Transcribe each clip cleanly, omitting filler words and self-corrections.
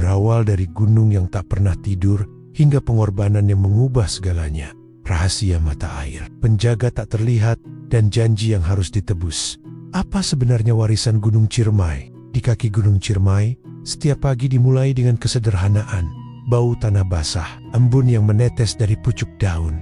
berawal dari gunung yang tak pernah tidur hingga pengorbanan yang mengubah segalanya. Rahasia mata air, penjaga tak terlihat, dan janji yang harus ditebus. Apa sebenarnya warisan Gunung Ciremai? Di kaki Gunung Ciremai, setiap pagi dimulai dengan kesederhanaan. Bau tanah basah, embun yang menetes dari pucuk daun,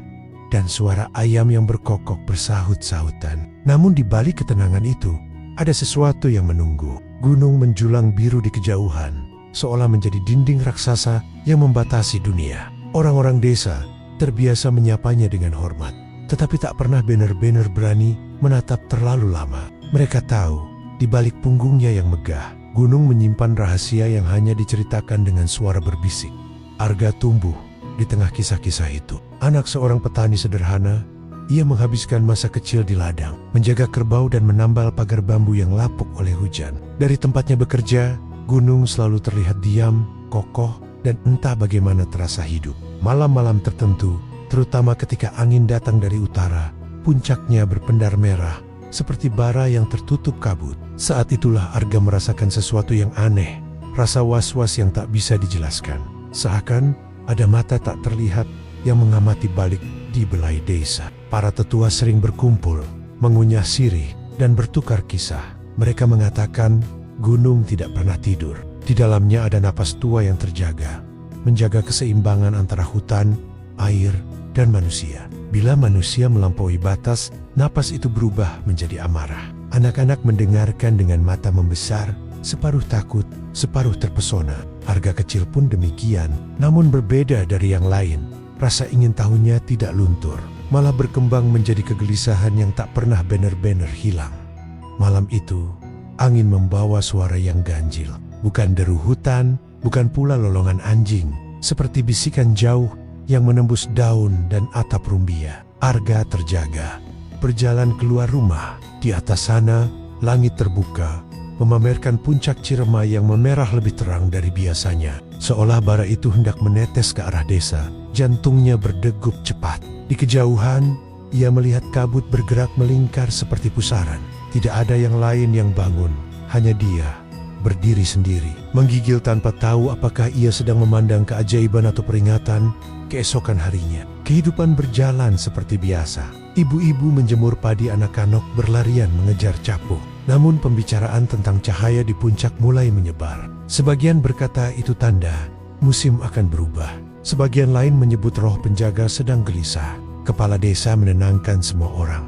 dan suara ayam yang berkokok bersahut-sahutan. Namun di balik ketenangan itu, ada sesuatu yang menunggu. Gunung menjulang biru di kejauhan, seolah menjadi dinding raksasa yang membatasi dunia. Orang-orang desa terbiasa menyapanya dengan hormat, tetapi tak pernah benar-benar berani menatap terlalu lama. Mereka tahu, di balik punggungnya yang megah, gunung menyimpan rahasia yang hanya diceritakan dengan suara berbisik. Arga tumbuh di tengah kisah-kisah itu. Anak seorang petani sederhana, ia menghabiskan masa kecil di ladang, menjaga kerbau dan menambal pagar bambu yang lapuk oleh hujan. Dari tempatnya bekerja, gunung selalu terlihat diam, kokoh, dan entah bagaimana terasa hidup. Malam-malam tertentu, terutama ketika angin datang dari utara, puncaknya berpendar merah, seperti bara yang tertutup kabut. Saat itulah Arga merasakan sesuatu yang aneh, rasa was-was yang tak bisa dijelaskan. Seakan ada mata tak terlihat yang mengamati balik di belai desa. Para tetua sering berkumpul, mengunyah sirih, dan bertukar kisah. Mereka mengatakan gunung tidak pernah tidur. Di dalamnya ada napas tua yang terjaga, menjaga keseimbangan antara hutan, air, dan manusia. Bila manusia melampaui batas, napas itu berubah menjadi amarah. Anak-anak mendengarkan dengan mata membesar, separuh takut, separuh terpesona. Arga kecil pun demikian, namun berbeda dari yang lain. Rasa ingin tahunya tidak luntur, malah berkembang menjadi kegelisahan yang tak pernah benar-benar hilang. Malam itu, angin membawa suara yang ganjil. Bukan deru hutan, bukan pula lolongan anjing, seperti bisikan jauh yang menembus daun dan atap rumbia. Arga terjaga, berjalan keluar rumah. Di atas sana, langit terbuka, memamerkan puncak Ciremai yang memerah lebih terang dari biasanya. Seolah bara itu hendak menetes ke arah desa, jantungnya berdegup cepat. Di kejauhan, ia melihat kabut bergerak melingkar seperti pusaran. Tidak ada yang lain yang bangun, hanya dia, berdiri sendiri, menggigil tanpa tahu apakah ia sedang memandang keajaiban atau peringatan. Keesokan harinya, kehidupan berjalan seperti biasa. Ibu-ibu menjemur padi, anak-anak berlarian mengejar capung. Namun pembicaraan tentang cahaya di puncak mulai menyebar. Sebagian berkata itu tanda musim akan berubah. Sebagian lain menyebut roh penjaga sedang gelisah. Kepala desa menenangkan semua orang.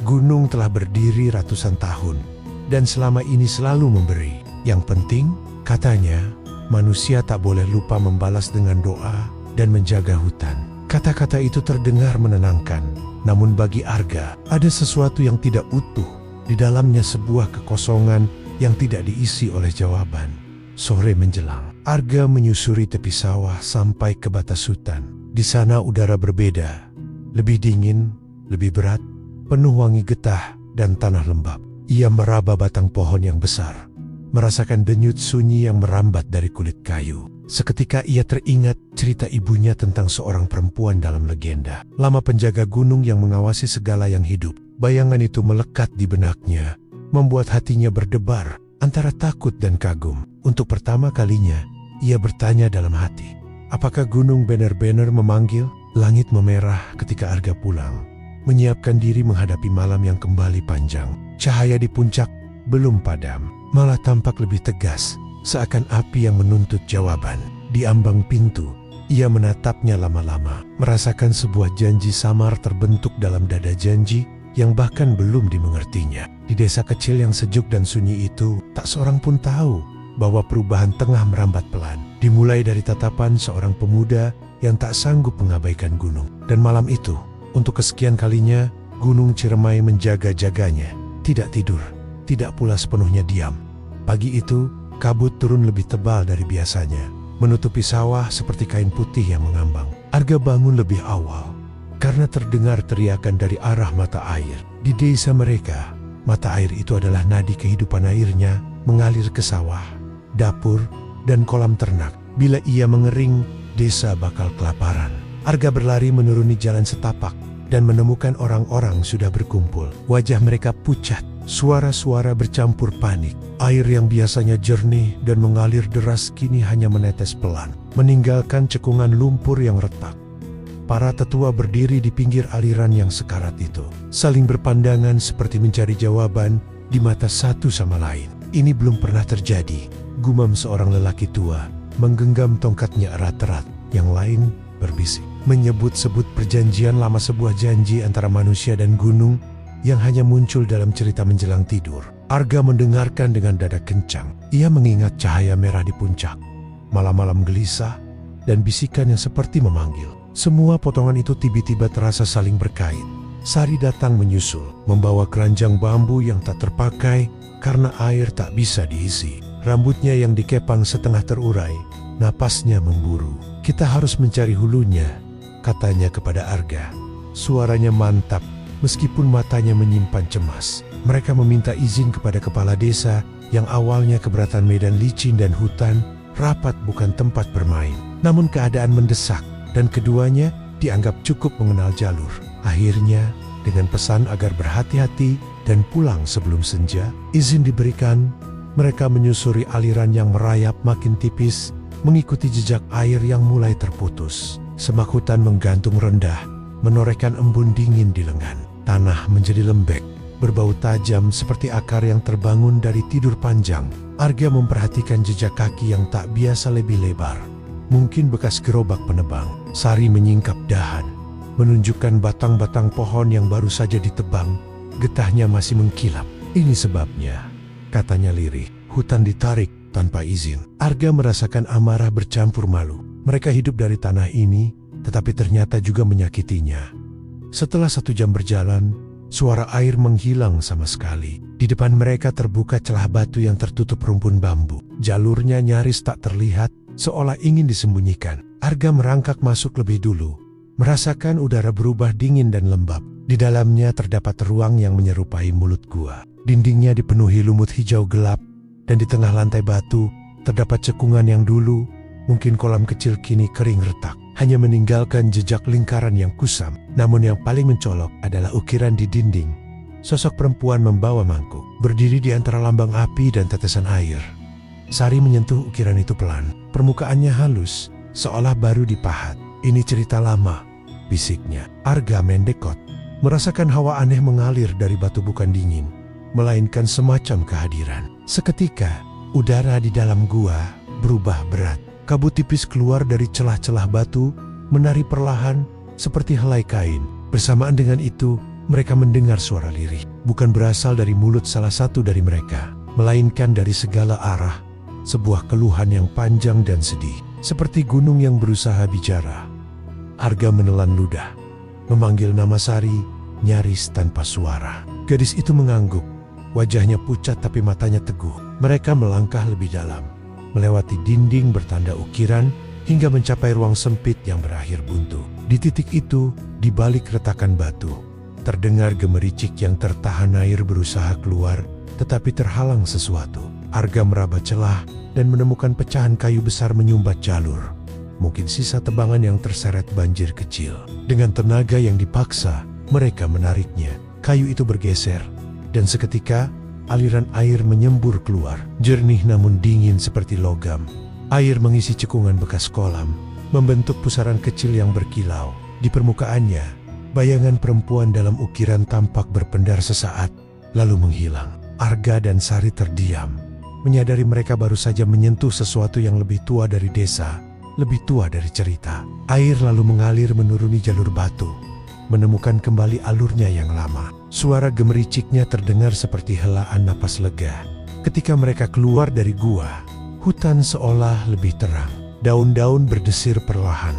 Gunung telah berdiri ratusan tahun, dan selama ini selalu memberi. Yang penting, katanya, manusia tak boleh lupa membalas dengan doa dan menjaga hutan. Kata-kata itu terdengar menenangkan, namun bagi Arga, ada sesuatu yang tidak utuh. Di dalamnya sebuah kekosongan yang tidak diisi oleh jawaban. Sore menjelang, Arga menyusuri tepi sawah sampai ke batas hutan. Di sana udara berbeda, lebih dingin, lebih berat, penuh wangi getah dan tanah lembab. Ia meraba batang pohon yang besar, merasakan denyut sunyi yang merambat dari kulit kayu. Seketika ia teringat cerita ibunya tentang seorang perempuan dalam legenda. Lama penjaga gunung yang mengawasi segala yang hidup. Bayangan itu melekat di benaknya, membuat hatinya berdebar antara takut dan kagum. Untuk pertama kalinya, ia bertanya dalam hati, apakah gunung benar-benar memanggil? Langit memerah ketika Arga pulang, menyiapkan diri menghadapi malam yang kembali panjang. Cahaya di puncak belum padam, malah tampak lebih tegas, seakan api yang menuntut jawaban. Di ambang pintu, ia menatapnya lama-lama, merasakan sebuah janji samar terbentuk dalam dada, janji yang bahkan belum dimengertinya. Di desa kecil yang sejuk dan sunyi itu, tak seorang pun tahu bahwa perubahan tengah merambat pelan. Dimulai dari tatapan seorang pemuda yang tak sanggup mengabaikan gunung. Dan malam itu, untuk kesekian kalinya, Gunung Ciremai menjaga-jaganya. Tidak tidur, tidak pula sepenuhnya diam. Pagi itu, kabut turun lebih tebal dari biasanya, menutupi sawah seperti kain putih yang mengambang. Arga bangun lebih awal, karena terdengar teriakan dari arah mata air. Di desa mereka, mata air itu adalah nadi kehidupan. Airnya mengalir ke sawah, dapur, dan kolam ternak. Bila ia mengering, desa bakal kelaparan. Arga berlari menuruni jalan setapak dan menemukan orang-orang sudah berkumpul. Wajah mereka pucat, Suara-suara bercampur panik. Air yang biasanya jernih dan mengalir deras kini hanya menetes pelan, meninggalkan cekungan lumpur yang retak. Para tetua berdiri di pinggir aliran yang sekarat itu, saling berpandangan seperti mencari jawaban di mata satu sama lain. Ini belum pernah terjadi, gumam seorang lelaki tua, menggenggam tongkatnya erat-erat. Yang lain berbisik, menyebut-sebut perjanjian lama, sebuah janji antara manusia dan gunung yang hanya muncul dalam cerita menjelang tidur. Arga mendengarkan dengan dada kencang. Ia mengingat cahaya merah di puncak, malam-malam gelisah, dan bisikan yang seperti memanggil. Semua potongan itu tiba-tiba terasa saling berkait. Sari datang menyusul, membawa keranjang bambu yang tak terpakai karena air tak bisa diisi. Rambutnya yang dikepang setengah terurai, napasnya memburu. "Kita harus mencari hulunya," katanya kepada Arga. Suaranya mantap, meskipun matanya menyimpan cemas. Mereka meminta izin kepada kepala desa yang awalnya keberatan medan licin dan hutan, rapat bukan tempat bermain. Namun keadaan mendesak dan keduanya dianggap cukup mengenal jalur. Akhirnya, dengan pesan agar berhati-hati dan pulang sebelum senja, izin diberikan. Mereka menyusuri aliran yang merayap makin tipis, mengikuti jejak air yang mulai terputus. Semak hutan menggantung rendah, menorehkan embun dingin di lengan. Tanah menjadi lembek, berbau tajam seperti akar yang terbangun dari tidur panjang. Arga memperhatikan jejak kaki yang tak biasa lebih lebar, mungkin bekas gerobak penebang. Sari menyingkap dahan, menunjukkan batang-batang pohon yang baru saja ditebang. Getahnya masih mengkilap. "Ini sebabnya," katanya lirih. "Hutan ditarik tanpa izin." Arga merasakan amarah bercampur malu. Mereka hidup dari tanah ini, tetapi ternyata juga menyakitinya. Setelah 1 jam berjalan, suara air menghilang sama sekali. Di depan mereka terbuka celah batu yang tertutup rumpun bambu. Jalurnya nyaris tak terlihat, seolah ingin disembunyikan. Arga merangkak masuk lebih dulu, merasakan udara berubah dingin dan lembab. Di dalamnya terdapat ruang yang menyerupai mulut gua. Dindingnya dipenuhi lumut hijau gelap, dan di tengah lantai batu terdapat cekungan yang dulu, mungkin kolam kecil, kini kering retak, hanya meninggalkan jejak lingkaran yang kusam. Namun yang paling mencolok adalah ukiran di dinding. Sosok perempuan membawa mangkuk, berdiri di antara lambang api dan tetesan air. Sari menyentuh ukiran itu pelan. Permukaannya halus, seolah baru dipahat. "Ini cerita lama," bisiknya. Arga mendekot, merasakan hawa aneh mengalir dari batu, bukan dingin, melainkan semacam kehadiran. Seketika, udara di dalam gua berubah berat. Kabut tipis keluar dari celah-celah batu, menari perlahan seperti helai kain. Bersamaan dengan itu, mereka mendengar suara lirih. Bukan berasal dari mulut salah satu dari mereka, melainkan dari segala arah. Sebuah keluhan yang panjang dan sedih, seperti gunung yang berusaha bicara. Arga menelan ludah, memanggil nama Sari, nyaris tanpa suara. Gadis itu mengangguk, wajahnya pucat tapi matanya teguh. Mereka melangkah lebih dalam, melewati dinding bertanda ukiran, hingga mencapai ruang sempit yang berakhir buntu. Di titik itu, di balik retakan batu, terdengar gemericik yang tertahan air berusaha keluar, tetapi terhalang sesuatu. Arga meraba celah dan menemukan pecahan kayu besar menyumbat jalur. Mungkin sisa tebangan yang terseret banjir kecil. Dengan tenaga yang dipaksa, mereka menariknya. Kayu itu bergeser, dan seketika aliran air menyembur keluar, jernih namun dingin seperti logam. Air mengisi cekungan bekas kolam, membentuk pusaran kecil yang berkilau. Di permukaannya, bayangan perempuan dalam ukiran tampak berpendar sesaat, lalu menghilang. Arga dan Sari terdiam, menyadari mereka baru saja menyentuh sesuatu yang lebih tua dari desa, lebih tua dari cerita. Air lalu mengalir menuruni jalur batu, menemukan kembali alurnya yang lama. Suara gemericiknya terdengar seperti helaan napas lega. Ketika mereka keluar dari gua, hutan seolah lebih terang. Daun-daun berdesir perlahan,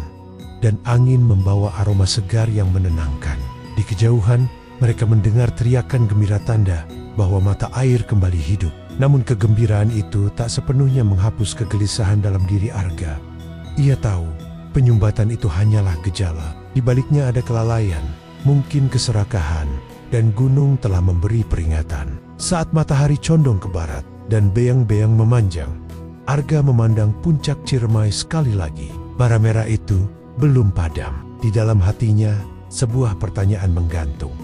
dan angin membawa aroma segar yang menenangkan. Di kejauhan, mereka mendengar teriakan gembira, tanda bahwa mata air kembali hidup. Namun kegembiraan itu tak sepenuhnya menghapus kegelisahan dalam diri Arga. Ia tahu, penyumbatan itu hanyalah gejala. Di baliknya ada kelalaian, mungkin keserakahan, dan gunung telah memberi peringatan. Saat matahari condong ke barat dan beang-beang memanjang, Arga memandang puncak Ciremai sekali lagi. Bara merah itu belum padam. Di dalam hatinya, sebuah pertanyaan menggantung.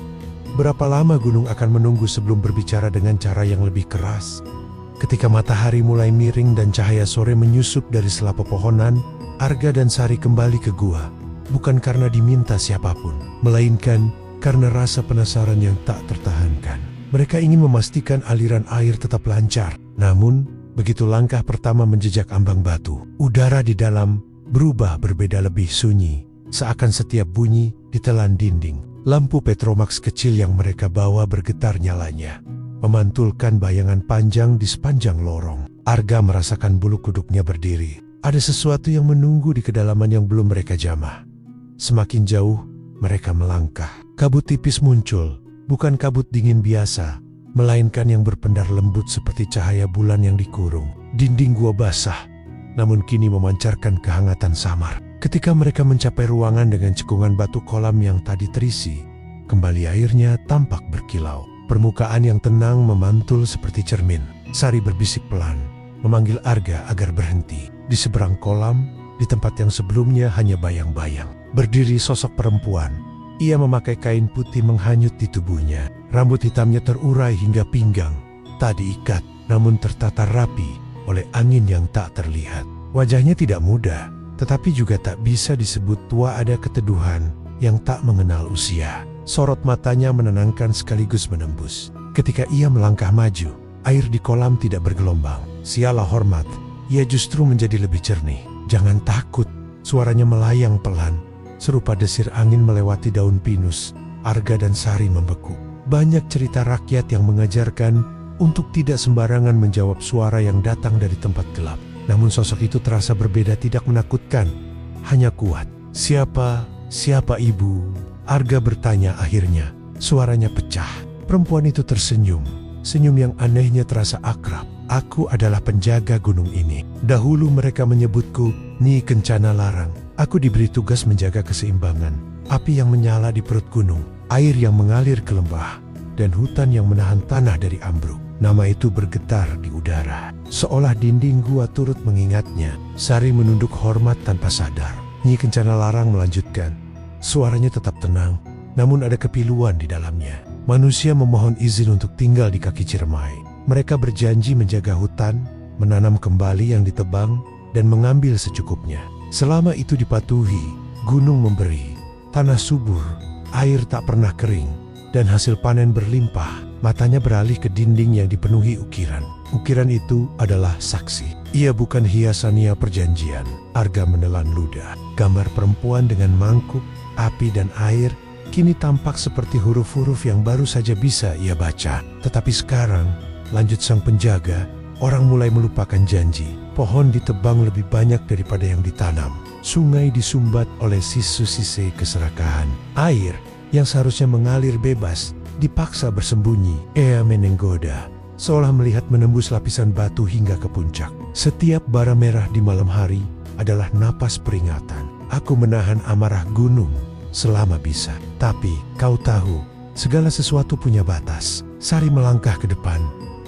Berapa lama gunung akan menunggu sebelum berbicara dengan cara yang lebih keras? Ketika matahari mulai miring dan cahaya sore menyusup dari sela pepohonan, Arga dan Sari kembali ke gua. Bukan karena diminta siapapun, melainkan karena rasa penasaran yang tak tertahankan. Mereka ingin memastikan aliran air tetap lancar. Namun, begitu langkah pertama menjejak ambang batu, udara di dalam berubah berbeda lebih sunyi. Seakan setiap bunyi ditelan dinding. Lampu Petromax kecil yang mereka bawa bergetar nyalanya, memantulkan bayangan panjang di sepanjang lorong. Arga merasakan bulu kuduknya berdiri. Ada sesuatu yang menunggu di kedalaman yang belum mereka jamah. Semakin jauh, mereka melangkah. Kabut tipis muncul, bukan kabut dingin biasa, melainkan yang berpendar lembut seperti cahaya bulan yang dikurung. Dinding gua basah, namun kini memancarkan kehangatan samar. Ketika mereka mencapai ruangan dengan cekungan batu kolam yang tadi terisi, kembali airnya tampak berkilau. Permukaan yang tenang memantul seperti cermin. Sari berbisik pelan, memanggil Arga agar berhenti. Di seberang kolam, di tempat yang sebelumnya hanya bayang-bayang, berdiri sosok perempuan. Ia memakai kain putih menghanyut di tubuhnya. Rambut hitamnya terurai hingga pinggang. Tak diikat, namun tertata rapi oleh angin yang tak terlihat. Wajahnya tidak muda, tetapi juga tak bisa disebut tua. Ada keteduhan yang tak mengenal usia. Sorot matanya menenangkan sekaligus menembus. Ketika ia melangkah maju, air di kolam tidak bergelombang. Sialah hormat, ia justru menjadi lebih jernih. Jangan takut, suaranya melayang pelan, serupa desir angin melewati daun pinus. Arga dan Sari membeku. Banyak cerita rakyat yang mengajarkan untuk tidak sembarangan menjawab suara yang datang dari tempat gelap. Namun sosok itu terasa berbeda, tidak menakutkan, hanya kuat. Siapa ibu? Arga bertanya akhirnya. Suaranya pecah. Perempuan itu tersenyum. Senyum yang anehnya terasa akrab. Aku adalah penjaga gunung ini. Dahulu mereka menyebutku Nyi Kencana Larang. Aku diberi tugas menjaga keseimbangan. Api yang menyala di perut gunung, air yang mengalir ke lembah, dan hutan yang menahan tanah dari ambruk. Nama itu bergetar di udara, seolah dinding gua turut mengingatnya. Sari menunduk hormat tanpa sadar. Nyi Kencana Larang melanjutkan. Suaranya tetap tenang, namun ada kepiluan di dalamnya. Manusia memohon izin untuk tinggal di kaki Ciremai. Mereka berjanji menjaga hutan, menanam kembali yang ditebang, dan mengambil secukupnya. Selama itu dipatuhi, gunung memberi, tanah subur, air tak pernah kering, dan hasil panen berlimpah. Matanya beralih ke dinding yang dipenuhi ukiran. Ukiran itu adalah saksi. Ia bukan hiasannya perjanjian. Arga menelan ludah. Gambar perempuan dengan mangkuk, api dan air kini tampak seperti huruf-huruf yang baru saja bisa ia baca. Tetapi sekarang, lanjut sang penjaga, orang mulai melupakan janji. Pohon ditebang lebih banyak daripada yang ditanam. Sungai disumbat oleh sisu-sise keserakahan. Air yang seharusnya mengalir bebas dipaksa bersembunyi. Ea menenggoda, seolah melihat menembus lapisan batu hingga ke puncak. Setiap bara merah di malam hari adalah napas peringatan. Aku menahan amarah gunung selama bisa. Tapi kau tahu, segala sesuatu punya batas. Sari melangkah ke depan.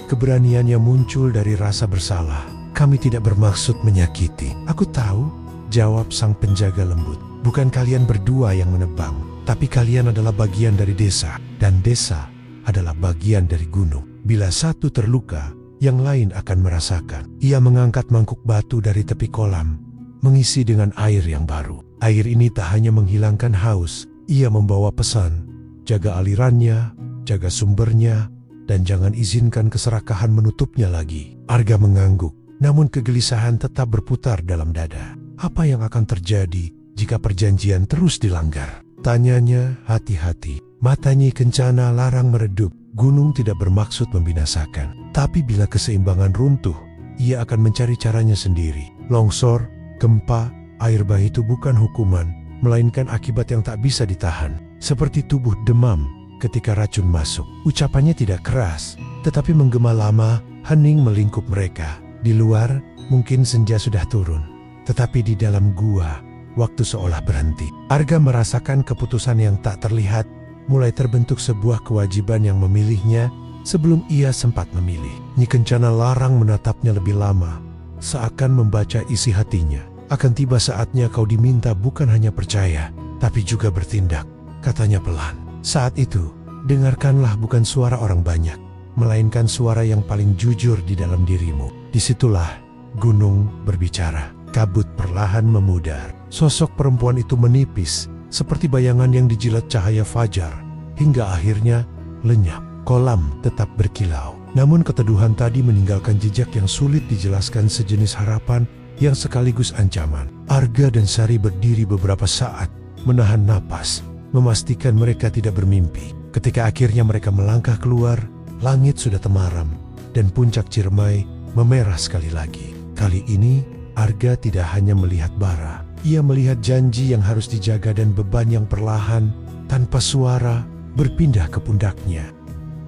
Keberaniannya muncul dari rasa bersalah. Kami tidak bermaksud menyakiti. Aku tahu, jawab sang penjaga lembut. Bukan kalian berdua yang menebang, tapi kalian adalah bagian dari desa. Dan desa adalah bagian dari gunung. Bila satu terluka, yang lain akan merasakan. Ia mengangkat mangkuk batu dari tepi kolam, mengisi dengan air yang baru. Air ini tak hanya menghilangkan haus, ia membawa pesan. Jaga alirannya, jaga sumbernya, dan jangan izinkan keserakahan menutupnya lagi. Arga mengangguk, namun kegelisahan tetap berputar dalam dada. Apa yang akan terjadi jika perjanjian terus dilanggar? Tanyanya hati-hati. Mata Nyi Kencana Larang meredup. Gunung tidak bermaksud membinasakan. Tapi bila keseimbangan runtuh, ia akan mencari caranya sendiri. Longsor, gempa, air bah itu bukan hukuman, melainkan akibat yang tak bisa ditahan. Seperti tubuh demam ketika racun masuk. Ucapannya tidak keras, tetapi menggema lama, hening melingkup mereka. Di luar, mungkin senja sudah turun. Tetapi di dalam gua, waktu seolah berhenti. Arga merasakan keputusan yang tak terlihat, mulai terbentuk sebuah kewajiban yang memilihnya sebelum ia sempat memilih. Nyi Kencana Larang menatapnya lebih lama, seakan membaca isi hatinya. Akan tiba saatnya kau diminta bukan hanya percaya, tapi juga bertindak, katanya pelan. Saat itu, dengarkanlah bukan suara orang banyak, melainkan suara yang paling jujur di dalam dirimu. Disitulah gunung berbicara. Kabut perlahan memudar. Sosok perempuan itu menipis, seperti bayangan yang dijilat cahaya fajar, hingga akhirnya lenyap. Kolam tetap berkilau. Namun keteduhan tadi meninggalkan jejak yang sulit dijelaskan, sejenis harapan yang sekaligus ancaman. Arga dan Sari berdiri beberapa saat, menahan napas, memastikan mereka tidak bermimpi. Ketika akhirnya mereka melangkah keluar, langit sudah temaram, dan puncak Ciremai memerah sekali lagi. Kali ini, Arga tidak hanya melihat bara. Ia melihat janji yang harus dijaga dan beban yang perlahan, tanpa suara, berpindah ke pundaknya.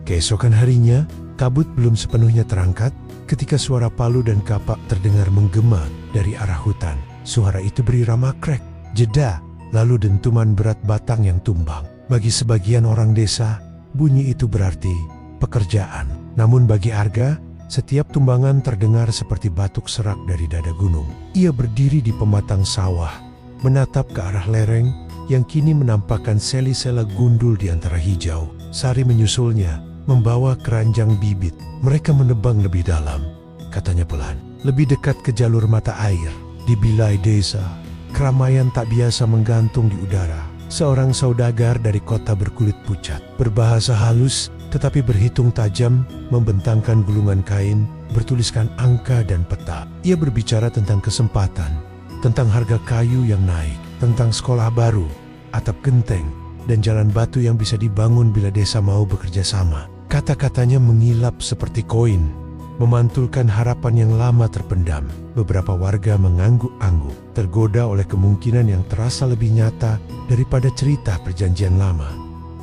Keesokan harinya, kabut belum sepenuhnya terangkat ketika suara palu dan kapak terdengar menggema dari arah hutan. Suara itu berirama krek, jeda, lalu dentuman berat batang yang tumbang. Bagi sebagian orang desa, bunyi itu berarti pekerjaan. Namun bagi Arga, setiap tumbangan terdengar seperti batuk serak dari dada gunung. Ia berdiri di pematang sawah, menatap ke arah lereng yang kini menampakkan sela-sela gundul di antara hijau. Sari menyusulnya, membawa keranjang bibit. Mereka menebang lebih dalam, katanya pelan, lebih dekat ke jalur mata air. Di bilai desa, keramaian tak biasa menggantung di udara. Seorang saudagar dari kota berkulit pucat, berbahasa halus tetapi berhitung tajam, membentangkan gulungan kain, bertuliskan angka dan peta. Ia berbicara tentang kesempatan, tentang harga kayu yang naik, tentang sekolah baru, atap genteng, dan jalan batu yang bisa dibangun bila desa mau bekerja sama. Kata-katanya mengilap seperti koin, memantulkan harapan yang lama terpendam. Beberapa warga mengangguk-angguk, tergoda oleh kemungkinan yang terasa lebih nyata daripada cerita perjanjian lama.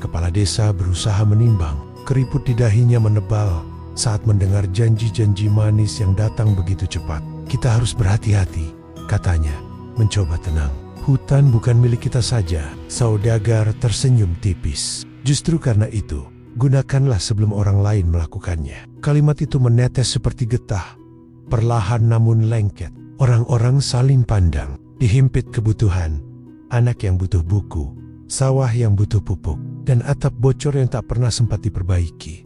Kepala desa berusaha menimbang, keriput di dahinya menebal saat mendengar janji-janji manis yang datang begitu cepat. Kita harus berhati-hati, katanya, mencoba tenang. Hutan bukan milik kita saja. Saudagar tersenyum tipis. Justru karena itu, gunakanlah sebelum orang lain melakukannya. Kalimat itu menetes seperti getah, perlahan namun lengket. Orang-orang saling pandang, dihimpit kebutuhan. Anak yang butuh buku, sawah yang butuh pupuk, dan atap bocor yang tak pernah sempat diperbaiki.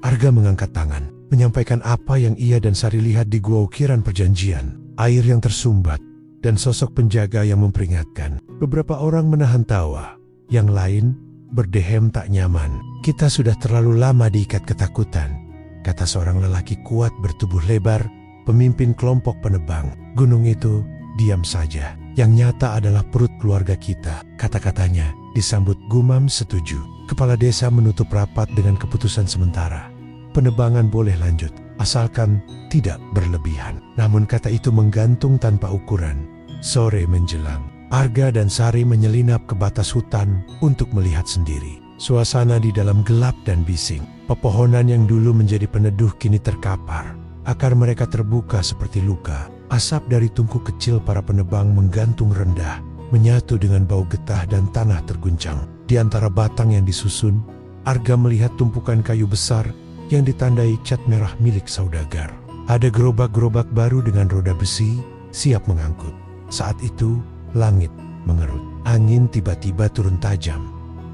Arga mengangkat tangan, menyampaikan apa yang ia dan Sari lihat di gua ukiran perjanjian. Air yang tersumbat, dan sosok penjaga yang memperingatkan. Beberapa orang menahan tawa, yang lain berdehem tak nyaman. Kita sudah terlalu lama diikat ketakutan, kata seorang lelaki kuat bertubuh lebar, pemimpin kelompok penebang. Gunung itu diam saja. Yang nyata adalah perut keluarga kita, kata-katanya disambut gumam setuju. Kepala desa menutup rapat dengan keputusan sementara. Penebangan boleh lanjut, asalkan tidak berlebihan. Namun kata itu menggantung tanpa ukuran. Sore menjelang, Arga dan Sari menyelinap ke batas hutan untuk melihat sendiri. Suasana di dalam gelap dan bising. Pepohonan yang dulu menjadi peneduh kini terkapar. Akar mereka terbuka seperti luka. Asap dari tungku kecil para penebang menggantung rendah, menyatu dengan bau getah dan tanah terguncang. Di antara batang yang disusun, Arga melihat tumpukan kayu besar yang ditandai cat merah milik saudagar. Ada gerobak-gerobak baru dengan roda besi, siap mengangkut. Saat itu, langit mengerut. Angin tiba-tiba turun tajam,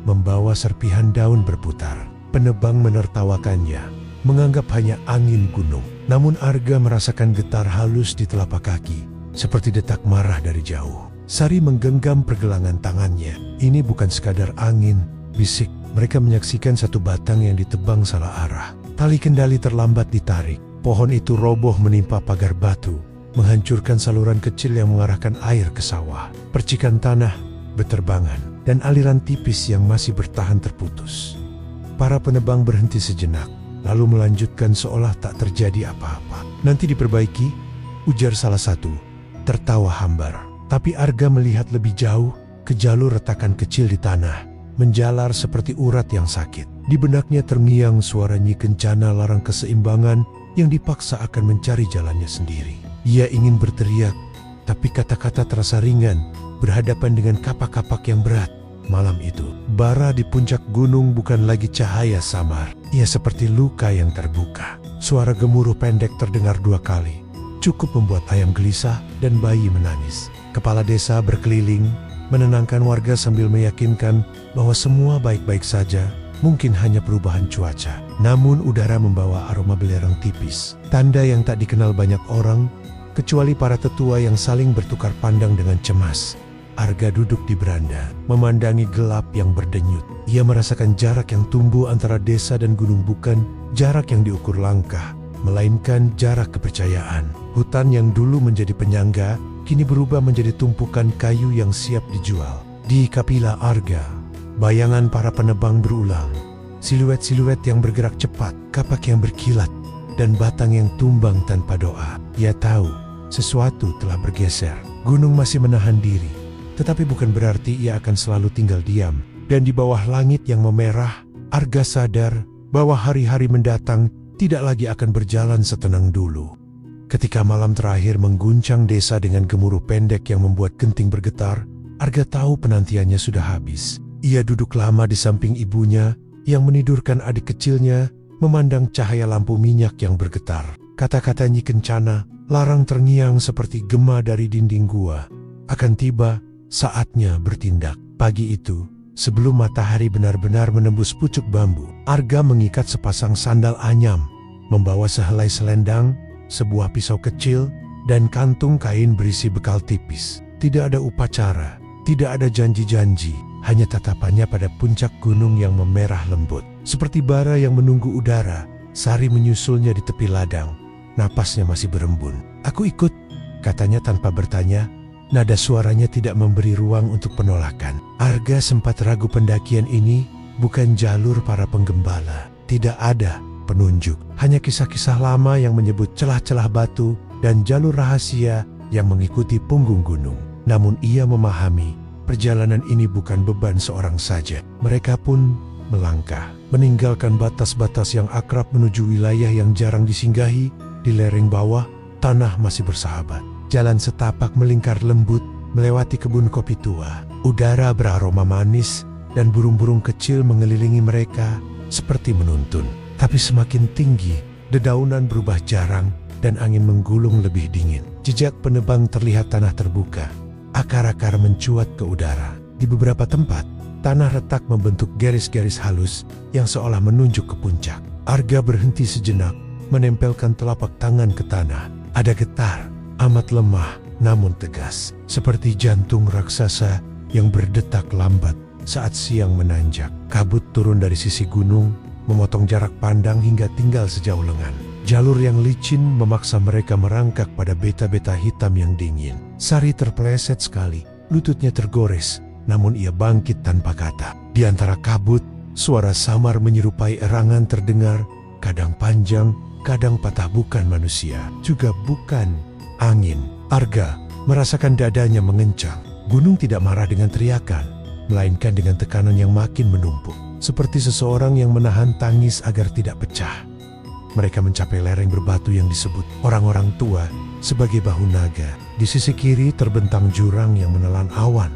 membawa serpihan daun berputar. Penebang menertawakannya, menganggap hanya angin gunung. Namun Arga merasakan getar halus di telapak kaki, seperti detak marah dari jauh. Sari menggenggam pergelangan tangannya. Ini bukan sekadar angin, bisik. Mereka menyaksikan satu batang yang ditebang salah arah. Tali kendali terlambat ditarik. Pohon itu roboh menimpa pagar batu, menghancurkan saluran kecil yang mengarahkan air ke sawah. Percikan tanah berterbangan, dan aliran tipis yang masih bertahan terputus. Para penebang berhenti sejenak, lalu melanjutkan seolah tak terjadi apa-apa. Nanti diperbaiki, ujar salah satu, tertawa hambar. Tapi Arga melihat lebih jauh, ke jalur retakan kecil di tanah, menjalar seperti urat yang sakit. Di benaknya terngiang suara Nyi Kencana larang keseimbangan yang dipaksa akan mencari jalannya sendiri. Ia ingin berteriak, tapi kata-kata terasa ringan, berhadapan dengan kapak-kapak yang berat. Malam itu, bara di puncak gunung bukan lagi cahaya samar. Ia seperti luka yang terbuka. Suara gemuruh pendek terdengar 2 kali. Cukup membuat ayam gelisah dan bayi menangis. Kepala desa berkeliling, menenangkan warga sambil meyakinkan bahwa semua baik-baik saja, Mungkin hanya perubahan cuaca. Namun udara membawa aroma belerang tipis. Tanda yang tak dikenal banyak orang, kecuali para tetua yang saling bertukar pandang dengan cemas. Arga duduk di beranda, memandangi gelap yang berdenyut. Ia merasakan jarak yang tumbuh antara desa dan gunung, bukan jarak yang diukur langkah, melainkan jarak kepercayaan. Hutan yang dulu menjadi penyangga, kini berubah menjadi tumpukan kayu yang siap dijual. Di Kapila Arga, bayangan para penebang berulang. Siluet-siluet yang bergerak cepat, kapak yang berkilat, dan batang yang tumbang tanpa doa. Ia tahu sesuatu telah bergeser. Gunung masih menahan diri, tetapi bukan berarti ia akan selalu tinggal diam. Dan di bawah langit yang memerah, Arga sadar bahwa hari-hari mendatang tidak lagi akan berjalan setenang dulu. Ketika malam terakhir mengguncang desa dengan gemuruh pendek yang membuat genting bergetar, Arga tahu penantiannya sudah habis. Ia duduk lama di samping ibunya yang menidurkan adik kecilnya, memandang cahaya lampu minyak yang bergetar. Kata-kata Nyi Kencana larang terngiang seperti gema dari dinding gua. Akan tiba saatnya bertindak. Pagi itu, sebelum matahari benar-benar menembus pucuk bambu, Arga mengikat sepasang sandal anyam, membawa sehelai selendang, sebuah pisau kecil, dan kantung kain berisi bekal tipis. Tidak ada upacara, tidak ada janji-janji, hanya tatapannya pada puncak gunung yang memerah lembut. Seperti bara yang menunggu udara, Sari menyusulnya di tepi ladang. Napasnya masih berembun. "Aku ikut," katanya tanpa bertanya. Nada suaranya tidak memberi ruang untuk penolakan. Arga sempat ragu, pendakian ini bukan jalur para penggembala. Tidak ada penunjuk, hanya kisah-kisah lama yang menyebut celah-celah batu dan jalur rahasia yang mengikuti punggung gunung. Namun ia memahami, perjalanan ini bukan beban seorang saja. Mereka pun melangkah, meninggalkan batas-batas yang akrab menuju wilayah yang jarang disinggahi. Di lereng bawah, tanah masih bersahabat. Jalan setapak melingkar lembut, melewati kebun kopi tua. Udara beraroma manis, dan burung-burung kecil mengelilingi mereka seperti menuntun. Tapi semakin tinggi, dedaunan berubah jarang, dan angin menggulung lebih dingin. Jejak penebang terlihat tanah terbuka. Akar-akar mencuat ke udara. Di beberapa tempat, tanah retak membentuk garis-garis halus yang seolah menunjuk ke puncak. Arga berhenti sejenak, menempelkan telapak tangan ke tanah. Ada getar, amat lemah namun tegas, seperti jantung raksasa yang berdetak lambat saat siang menanjak. Kabut turun dari sisi gunung, memotong jarak pandang hingga tinggal sejauh lengan. Jalur yang licin memaksa mereka merangkak pada beta-beta hitam yang dingin. Sari terpeleset sekali, lututnya tergores, namun ia bangkit tanpa kata. Di antara kabut, suara samar menyerupai erangan terdengar, kadang panjang, kadang patah. Bukan manusia, juga bukan angin. Arga merasakan dadanya mengencang. Gunung tidak marah dengan teriakan, melainkan dengan tekanan yang makin menumpuk. Seperti seseorang yang menahan tangis agar tidak pecah. Mereka mencapai lereng berbatu yang disebut orang-orang tua sebagai bahu naga. Di sisi kiri terbentang jurang yang menelan awan.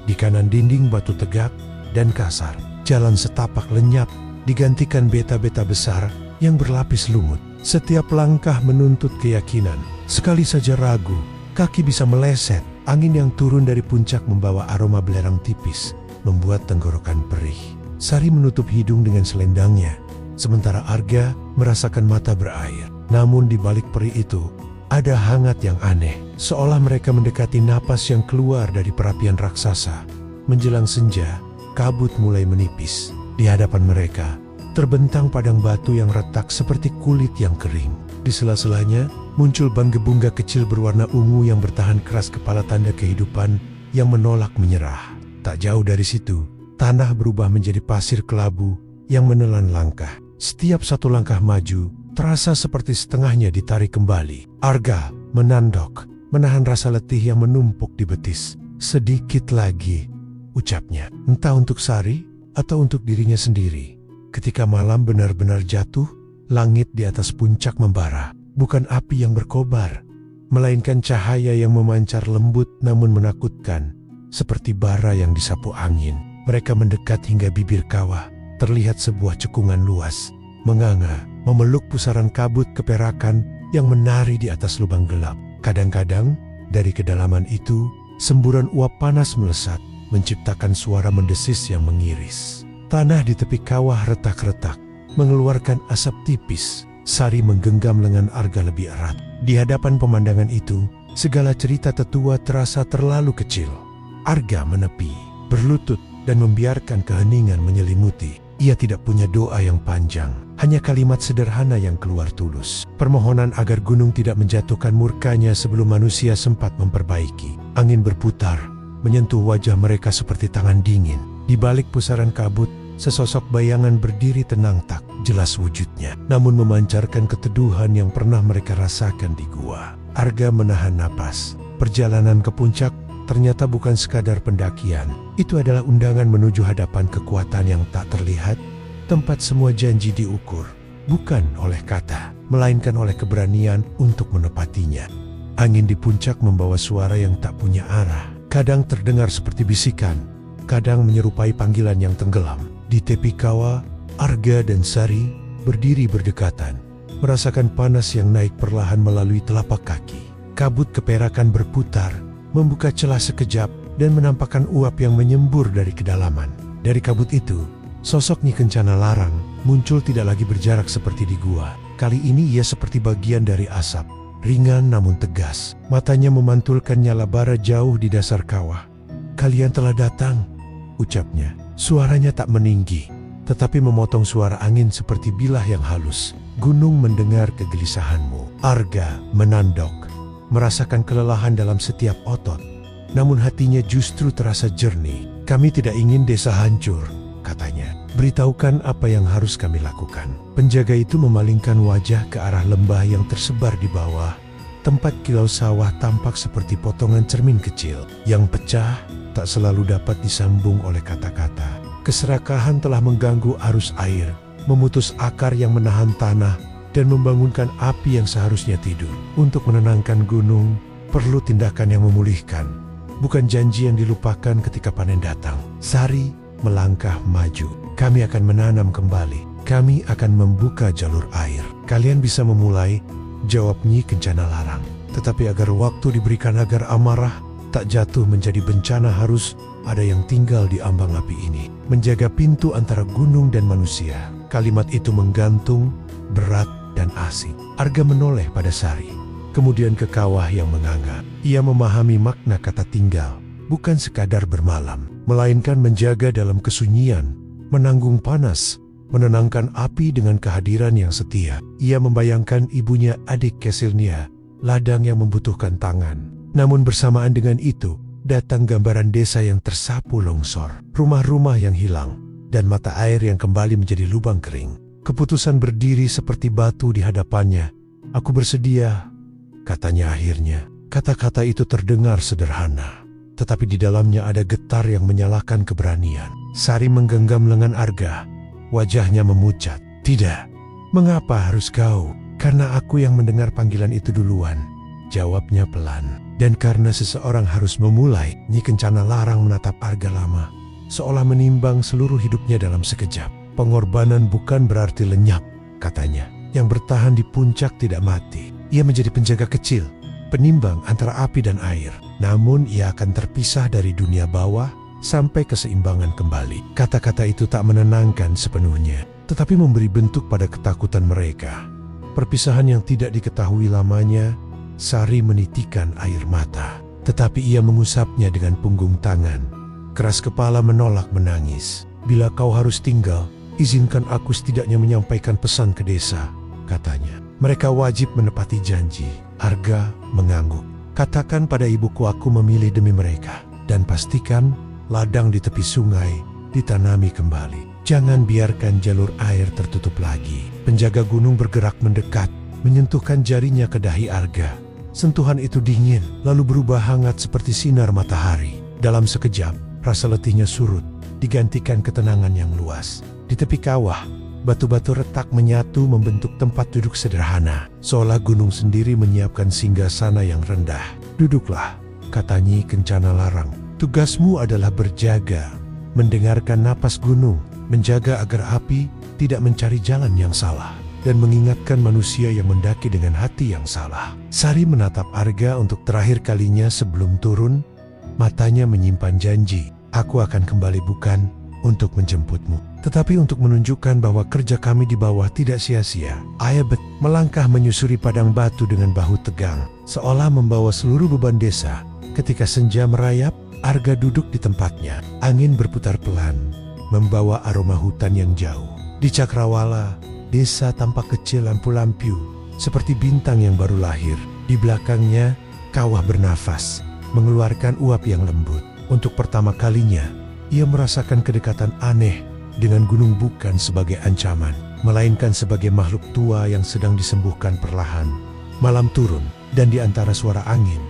Di kanan dinding batu tegak dan kasar. Jalan setapak lenyap digantikan beta-beta besar yang berlapis lumut. Setiap langkah menuntut keyakinan. Sekali saja ragu, kaki bisa meleset. Angin yang turun dari puncak membawa aroma belerang tipis, membuat tenggorokan perih. Sari menutup hidung dengan selendangnya, sementara Arga merasakan mata berair. Namun di balik perih itu, ada hangat yang aneh, seolah mereka mendekati napas yang keluar dari perapian raksasa. Menjelang senja, kabut mulai menipis. Di hadapan mereka, terbentang padang batu yang retak seperti kulit yang kering. Di sela-selanya, muncul banggebungga kecil berwarna ungu yang bertahan keras, kepala tanda kehidupan yang menolak menyerah. Tak jauh dari situ, tanah berubah menjadi pasir kelabu yang menelan langkah. Setiap satu langkah maju, terasa seperti setengahnya ditarik kembali. Arga menandok, menahan rasa letih yang menumpuk di betis. "Sedikit lagi," ucapnya, entah untuk Sari atau untuk dirinya sendiri. Ketika malam benar-benar jatuh, langit di atas puncak membara. Bukan api yang berkobar, melainkan cahaya yang memancar lembut namun menakutkan, seperti bara yang disapu angin. Mereka mendekat hingga bibir kawah. Terlihat sebuah cekungan luas, menganga, memeluk pusaran kabut keperakan yang menari di atas lubang gelap. Kadang-kadang, dari kedalaman itu, semburan uap panas melesat, menciptakan suara mendesis yang mengiris. Tanah di tepi kawah retak-retak, mengeluarkan asap tipis. Sari menggenggam lengan Arga lebih erat. Di hadapan pemandangan itu, segala cerita tetua terasa terlalu kecil. Arga menepi, berlutut, dan membiarkan keheningan menyelimuti. Ia tidak punya doa yang panjang, hanya kalimat sederhana yang keluar tulus. Permohonan agar gunung tidak menjatuhkan murkanya sebelum manusia sempat memperbaiki. Angin berputar, menyentuh wajah mereka seperti tangan dingin. Di balik pusaran kabut, sesosok bayangan berdiri tenang tak jelas wujudnya, namun memancarkan keteduhan yang pernah mereka rasakan di gua. Arga menahan napas. Perjalanan ke puncak ternyata bukan sekadar pendakian. Itu adalah undangan menuju hadapan kekuatan yang tak terlihat, tempat semua janji diukur, bukan oleh kata, melainkan oleh keberanian untuk menepatinya. Angin di puncak membawa suara yang tak punya arah. Kadang terdengar seperti bisikan, kadang menyerupai panggilan yang tenggelam. Di tepi kawah, Arga dan Sari berdiri berdekatan, merasakan panas yang naik perlahan melalui telapak kaki. Kabut keperakan berputar, membuka celah sekejap dan menampakkan uap yang menyembur dari kedalaman. Dari kabut itu, sosok Nyi Kencana Larang muncul tidak lagi berjarak seperti di gua. Kali ini ia seperti bagian dari asap, ringan namun tegas. Matanya memantulkan nyala bara jauh di dasar kawah. "Kalian telah datang," ucapnya. Suaranya tak meninggi, tetapi memotong suara angin seperti bilah yang halus. "Gunung mendengar kegelisahanmu." Arga menandok, merasakan kelelahan dalam setiap otot. Namun hatinya justru terasa jernih. "Kami tidak ingin desa hancur," katanya. "Beritahukan apa yang harus kami lakukan." Penjaga itu memalingkan wajah ke arah lembah yang tersebar di bawah. Tempat kilau sawah tampak seperti potongan cermin kecil yang pecah, tak selalu dapat disambung oleh kata-kata. Keserakahan telah mengganggu arus air, memutus akar yang menahan tanah, dan membangunkan api yang seharusnya tidur. Untuk menenangkan gunung, perlu tindakan yang memulihkan, bukan janji yang dilupakan ketika panen datang. Sari melangkah maju. "Kami akan menanam kembali. Kami akan membuka jalur air. Kalian bisa memulai," jawab Nyi Kencana Larang. "Tetapi agar waktu diberikan agar amarah tak jatuh menjadi bencana, harus ada yang tinggal di ambang api ini, menjaga pintu antara gunung dan manusia." Kalimat itu menggantung, berat dan asing. Arga menoleh pada Sari, kemudian ke kawah yang menganga. Ia memahami makna kata tinggal, bukan sekadar bermalam, melainkan menjaga dalam kesunyian, menanggung panas, menenangkan api dengan kehadiran yang setia. Ia membayangkan ibunya, adik Kesilnia, ladang yang membutuhkan tangan. Namun bersamaan dengan itu, datang gambaran desa yang tersapu longsor, rumah-rumah yang hilang, dan mata air yang kembali menjadi lubang kering. Keputusan berdiri seperti batu di hadapannya. "Aku bersedia," katanya akhirnya. Kata-kata itu terdengar sederhana, tetapi di dalamnya ada getar yang menyalakan keberanian. Sari menggenggam lengan Arga, wajahnya memucat. "Tidak, mengapa harus kau?" "Karena aku yang mendengar panggilan itu duluan," jawabnya pelan. "Dan karena seseorang harus memulai." Nyi Kencana Larang menatap Arga lama, seolah menimbang seluruh hidupnya dalam sekejap. "Pengorbanan bukan berarti lenyap," katanya. "Yang bertahan di puncak tidak mati. Ia menjadi penjaga kecil, penimbang antara api dan air. Namun ia akan terpisah dari dunia bawah sampai keseimbangan kembali." Kata-kata itu tak menenangkan sepenuhnya, tetapi memberi bentuk pada ketakutan mereka. Perpisahan yang tidak diketahui lamanya. Sari menitikan air mata, tetapi ia mengusapnya dengan punggung tangan. Keras kepala menolak menangis. "Bila kau harus tinggal, izinkan aku setidaknya menyampaikan pesan ke desa," katanya. "Mereka wajib menepati janji." Arga mengangguk. "Katakan pada ibuku aku memilih demi mereka. Dan pastikan ladang di tepi sungai ditanami kembali. Jangan biarkan jalur air tertutup lagi." Penjaga gunung bergerak mendekat, menyentuhkan jarinya ke dahi Arga. Sentuhan itu dingin, lalu berubah hangat seperti sinar matahari. Dalam sekejap, rasa letihnya surut, digantikan ketenangan yang luas. Di tepi kawah, batu-batu retak menyatu membentuk tempat duduk sederhana, seolah gunung sendiri menyiapkan singgasana yang rendah. "Duduklah," kata Nyi Kencana Larang. "Tugasmu adalah berjaga, mendengarkan napas gunung, menjaga agar api tidak mencari jalan yang salah, dan mengingatkan manusia yang mendaki dengan hati yang salah." Sari menatap Arga untuk terakhir kalinya sebelum turun. Matanya menyimpan janji. "Aku akan kembali bukan untuk menjemputmu. Tetapi untuk menunjukkan bahwa kerja kami di bawah tidak sia-sia, Ayabet melangkah menyusuri padang batu dengan bahu tegang, seolah membawa seluruh beban desa. Ketika senja merayap, Arga duduk di tempatnya. Angin berputar pelan, membawa aroma hutan yang jauh. Di Cakrawala, desa tampak kecil lampu-lampu, seperti bintang yang baru lahir. Di belakangnya, kawah bernafas, mengeluarkan uap yang lembut. Untuk pertama kalinya, ia merasakan kedekatan aneh dengan gunung, bukan sebagai ancaman, melainkan sebagai makhluk tua yang sedang disembuhkan perlahan. Malam turun, dan di antara suara angin,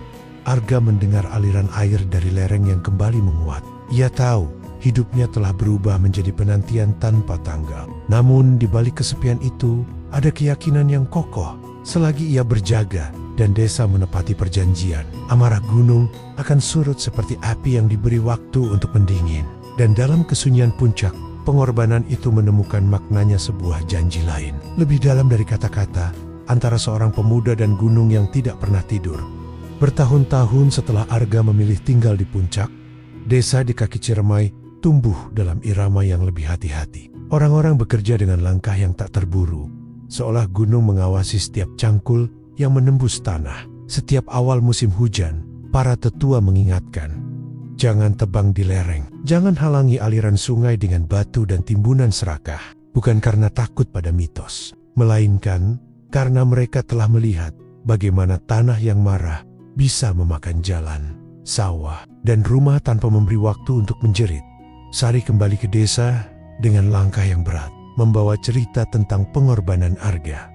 Arga mendengar aliran air dari lereng yang kembali menguat. Ia tahu hidupnya telah berubah menjadi penantian tanpa tanggal. Namun di balik kesepian itu, ada keyakinan yang kokoh. Selagi ia berjaga dan desa menepati perjanjian, amarah gunung akan surut seperti api yang diberi waktu untuk mendingin. Dan dalam kesunyian puncak, pengorbanan itu menemukan maknanya sebuah janji lain. Lebih dalam dari kata-kata, antara seorang pemuda dan gunung yang tidak pernah tidur. Bertahun-tahun setelah Arga memilih tinggal di puncak, desa di kaki Ciremai tumbuh dalam irama yang lebih hati-hati. Orang-orang bekerja dengan langkah yang tak terburu, seolah gunung mengawasi setiap cangkul yang menembus tanah. Setiap awal musim hujan, para tetua mengingatkan, jangan tebang di lereng, jangan halangi aliran sungai dengan batu dan timbunan serakah. Bukan karena takut pada mitos, melainkan karena mereka telah melihat bagaimana tanah yang marah bisa memakan jalan, sawah, dan rumah tanpa memberi waktu untuk menjerit. Sari kembali ke desa dengan langkah yang berat, membawa cerita tentang pengorbanan Arga.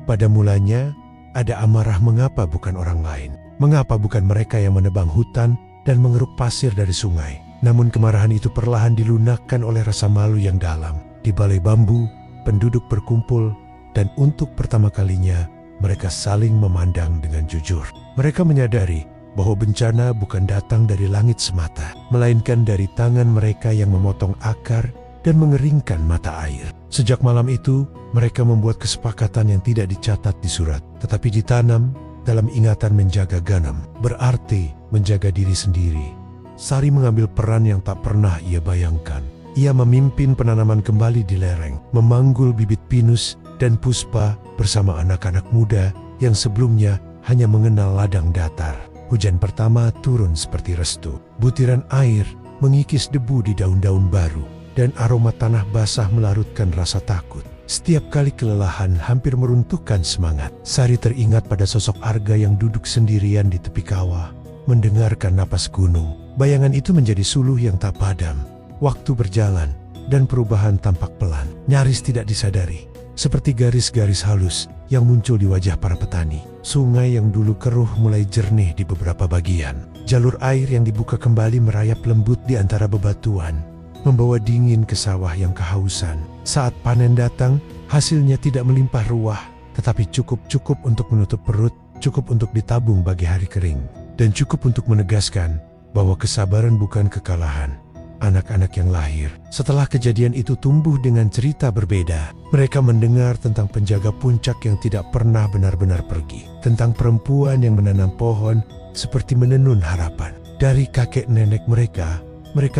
Pada mulanya, ada amarah mengapa bukan orang lain, mengapa bukan mereka yang menebang hutan dan mengeruk pasir dari sungai. Namun kemarahan itu perlahan dilunakkan oleh rasa malu yang dalam. Di balai bambu, penduduk berkumpul, dan untuk pertama kalinya, mereka saling memandang dengan jujur. Mereka menyadari bahwa bencana bukan datang dari langit semata, melainkan dari tangan mereka yang memotong akar dan mengeringkan mata air. Sejak malam itu, mereka membuat kesepakatan yang tidak dicatat di surat, tetapi ditanam dalam ingatan. Menjaga ganam berarti menjaga diri sendiri. Sari mengambil peran yang tak pernah ia bayangkan. Ia memimpin penanaman kembali di lereng, memanggul bibit pinus dan puspa bersama anak-anak muda yang sebelumnya hanya mengenal ladang datar. Hujan pertama turun seperti restu. Butiran air mengikis debu di daun-daun baru, dan aroma tanah basah melarutkan rasa takut. Setiap kali kelelahan hampir meruntuhkan semangat, Sari teringat pada sosok Arga yang duduk sendirian di tepi kawah, mendengarkan napas gunung. Bayangan itu menjadi suluh yang tak padam. Waktu berjalan, dan perubahan tampak pelan, nyaris tidak disadari. Seperti garis-garis halus yang muncul di wajah para petani. Sungai yang dulu keruh mulai jernih di beberapa bagian. Jalur air yang dibuka kembali merayap lembut di antara bebatuan, membawa dingin ke sawah yang kehausan. Saat panen datang, hasilnya tidak melimpah ruah, tetapi cukup untuk menutup perut, cukup untuk ditabung bagi hari kering, dan cukup untuk menegaskan bahwa kesabaran bukan kekalahan. Anak-anak yang lahir setelah kejadian itu tumbuh dengan cerita berbeda. Mereka mendengar tentang penjaga puncak yang tidak pernah benar-benar pergi, tentang perempuan yang menanam pohon seperti menenun harapan. Dari kakek nenek mereka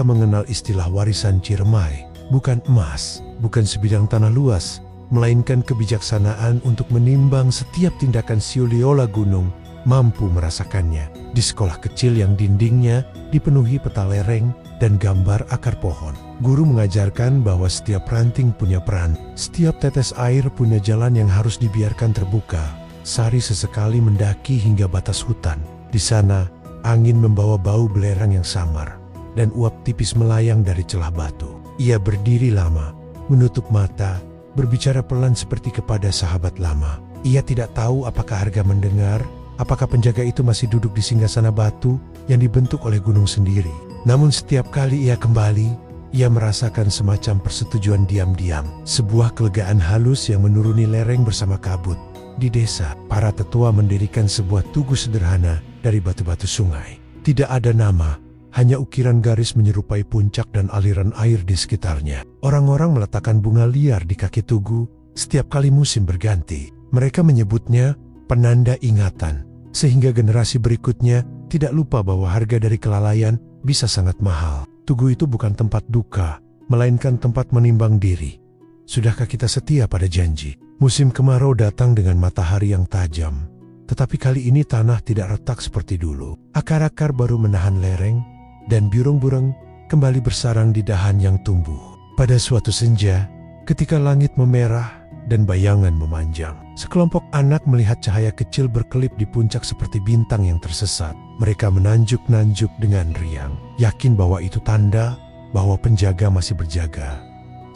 mengenal istilah warisan Ciremai, bukan emas, bukan sebidang tanah luas, melainkan kebijaksanaan untuk menimbang setiap tindakan. Siuliola gunung mampu merasakannya. Di sekolah kecil yang dindingnya dipenuhi peta lereng dan gambar akar pohon, guru mengajarkan bahwa setiap ranting punya peran, setiap tetes air punya jalan yang harus dibiarkan terbuka. Sari sesekali mendaki hingga batas hutan. Di sana, angin membawa bau belerang yang samar, dan uap tipis melayang dari celah batu. Ia berdiri lama, menutup mata, berbicara pelan seperti kepada sahabat lama. Ia tidak tahu apakah Arga mendengar, apakah penjaga itu masih duduk di singgasana batu yang dibentuk oleh gunung sendiri. Namun setiap kali ia kembali, ia merasakan semacam persetujuan diam-diam, sebuah kelegaan halus yang menuruni lereng bersama kabut. Di desa, para tetua mendirikan sebuah tugu sederhana dari batu-batu sungai. Tidak ada nama, hanya ukiran garis menyerupai puncak dan aliran air di sekitarnya. Orang-orang meletakkan bunga liar di kaki tugu setiap kali musim berganti. Mereka menyebutnya penanda ingatan, sehingga generasi berikutnya tidak lupa bahwa harga dari kelalaian bisa sangat mahal. Tugu itu bukan tempat duka, melainkan tempat menimbang diri. Sudahkah kita setia pada janji? Musim kemarau datang dengan matahari yang tajam, tetapi kali ini tanah tidak retak seperti dulu. Akar-akar baru menahan lereng, dan burung-burung kembali bersarang di dahan yang tumbuh. Pada suatu senja, ketika langit memerah dan bayangan memanjang, sekelompok anak melihat cahaya kecil berkelip di puncak seperti bintang yang tersesat. Mereka menanjuk-nanjuk dengan riang, yakin bahwa itu tanda bahwa penjaga masih berjaga.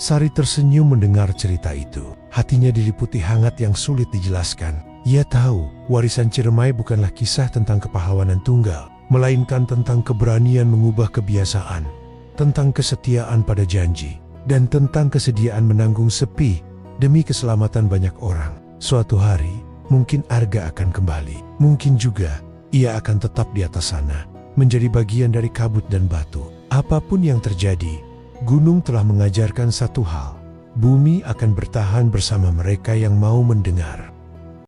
Sari tersenyum mendengar cerita itu. Hatinya diliputi hangat yang sulit dijelaskan. Ia tahu warisan Ciremai bukanlah kisah tentang kepahlawanan tunggal, melainkan tentang keberanian mengubah kebiasaan, tentang kesetiaan pada janji, dan tentang kesediaan menanggung sepi demi keselamatan banyak orang. Suatu hari, mungkin Arga akan kembali. Mungkin juga, ia akan tetap di atas sana, menjadi bagian dari kabut dan batu. Apapun yang terjadi, gunung telah mengajarkan satu hal. Bumi akan bertahan bersama mereka yang mau mendengar.